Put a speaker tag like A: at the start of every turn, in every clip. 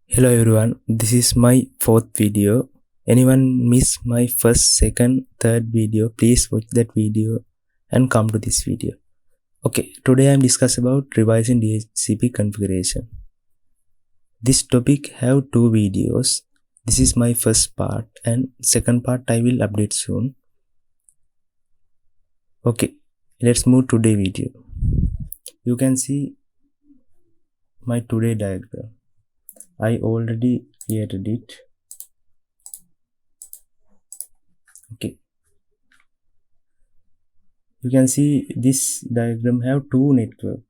A: Hello everyone, this is my fourth video. Anyone miss my first, second, third video, please watch that video and come to this video. Okay, today I am discussing about revising DHCP configuration. This topic have two videos. This is my first part and second part I will update soon. Okay, let's move to the video. You can see my today diagram. I already created it. Okay, you can see this diagram have two network.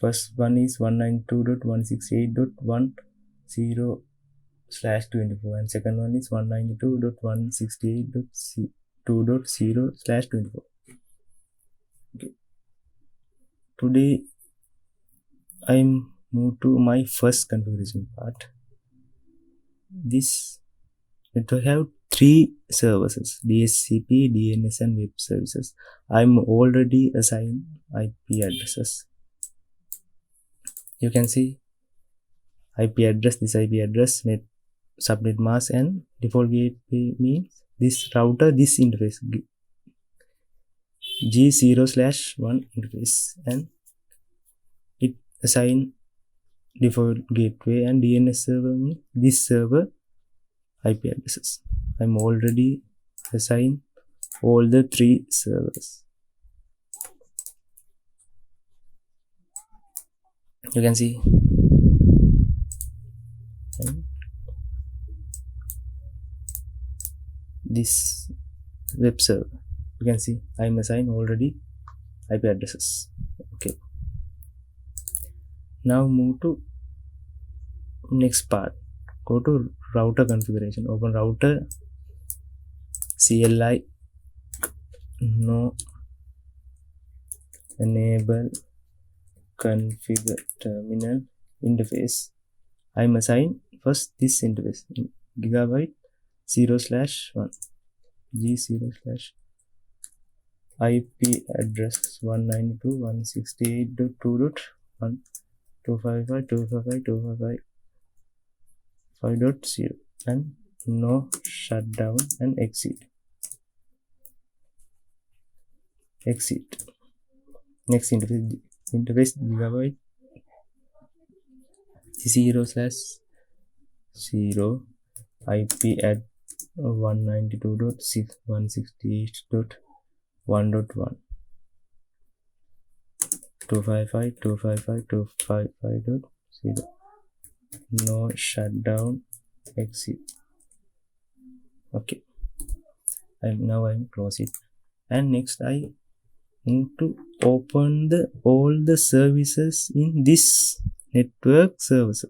A: First one is 192.168.10/24 and second one is 192.168.2.0/24. Okay. Today I'm move to my first configuration part. This network have three services: DHCP, DNS and web services. I'm already assigned IP addresses. You can see IP address, this IP address, net subnet mask and default gateway means this router, this interface G0/1 interface, and it assign default gateway, and DNS server means this server IP addresses. I'm already assigned all the three servers. You can see this web server. You can see I'm assigned already IP addresses. Okay. Now move to next part. Go to router configuration. Open router, CLI, no, enable configure terminal interface. I'm assigned first this interface gigabyte 0/1 G0/ IP address 192.168.2.1.255.255.255.5.0 and no shutdown and exit. Next interface gigabyte 0/0 IP at 192.168.1.1 255.255.255.0 no shutdown exit. Okay, I'm close it, and next I need to open all the services in this network servers.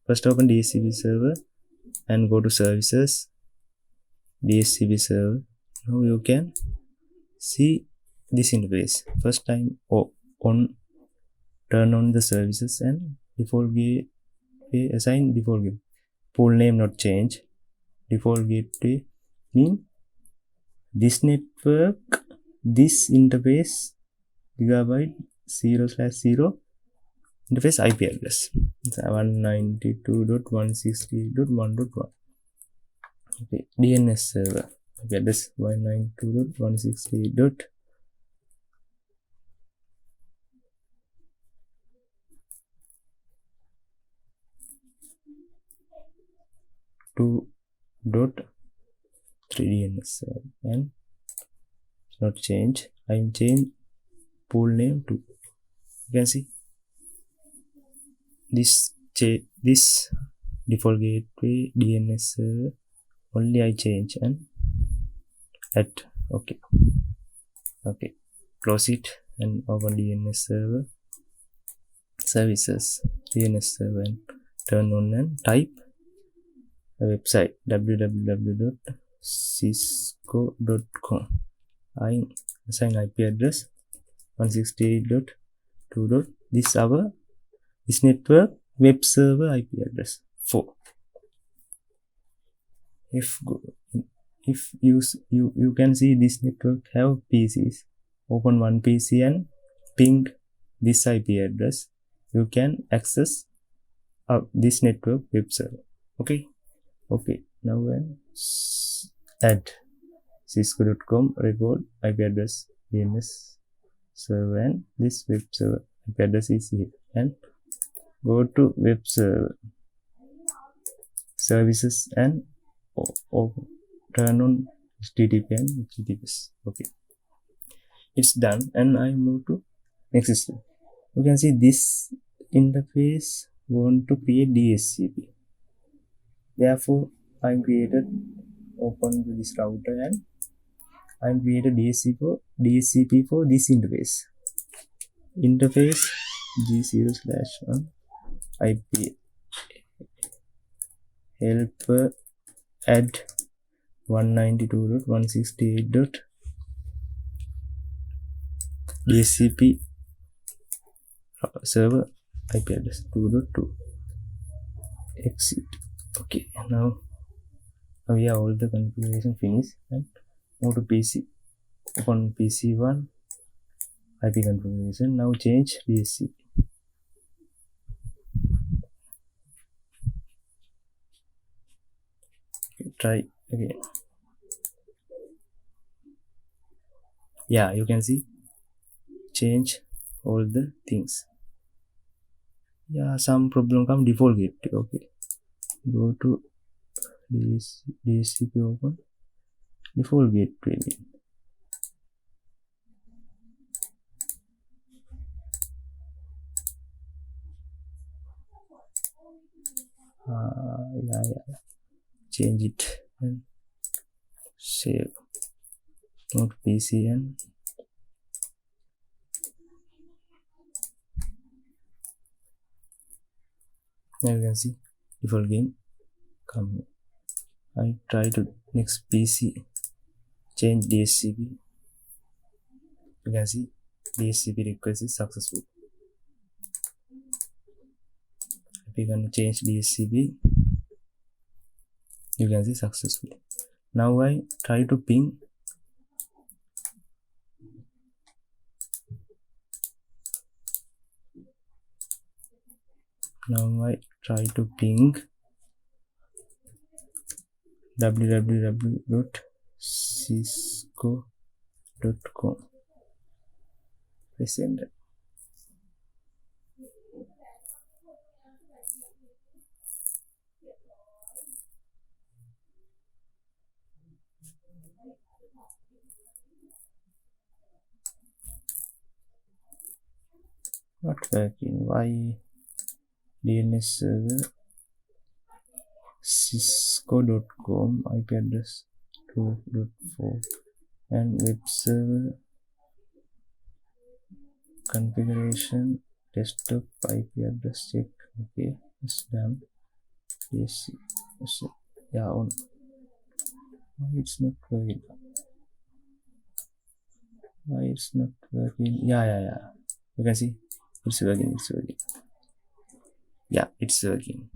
A: First open DHCP server and go to services, DHCP server. Now you can see this interface. First time turn on the services and default gateway, assign default gateway. Pool name not change. Default gateway mean this network, this interface gigabyte 0/0 interface IP address 192.168.1.1. Okay, DNS server IP address 192.168.2.3 DNS server, and not change. I'm change pool name to. You can see this default gateway DNS server only I change and add. Okay, close it and open DNS server services, DNS server, and turn on and type a website www.cisco.com. I assign IP address 168.2. This network web server IP address 4. If you can see this network have PCs. Open one PC and ping this IP address. You can access this network web server. Okay, now add cisco.com record IP address DNS server, and this web server IP address is here, and go to web server services and turn on HTTP and HTTPS. Okay, it's done, and I move to next system. You can see this interface want to create DHCP. Therefore, I open this router and I created DHCP for this interface. Interface G0/1 IP helper add 192.168. DHCP server IP address 2.2 exit. Okay, now we have all the configuration finished, and move to PC. Open PC1 IP configuration. Now change DHCP. Okay, try again. Yeah, you can see change all the things. Yeah, some problem come default gateway. Okay, go to DHCP, open default gateway. Yeah, change it and save. Not PC, and now you can see default game come. I try to next PC, change DHCP. You can see DHCP request is successful. If you can change DHCP, you can see successful. Now I try to ping. www.cisco.com. Press enter. Not working. Why? DNS server cisco.com IP address 2.4, and web server configuration desktop IP address check. Okay, it's done. Yes, yeah, on. Why it's not working? Yeah, you can see it's working. Yeah, it's working.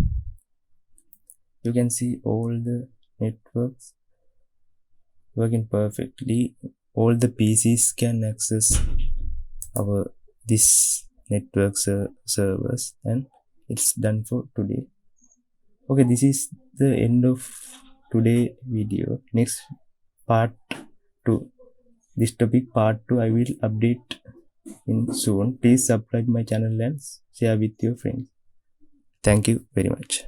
A: You can see all the networks working perfectly. All the PCs can access this network servers, and it's done for today. Okay, this is the end of today video. Next part 2, this topic part 2, I will update in soon. Please subscribe my channel and share with your friends. Thank you very much.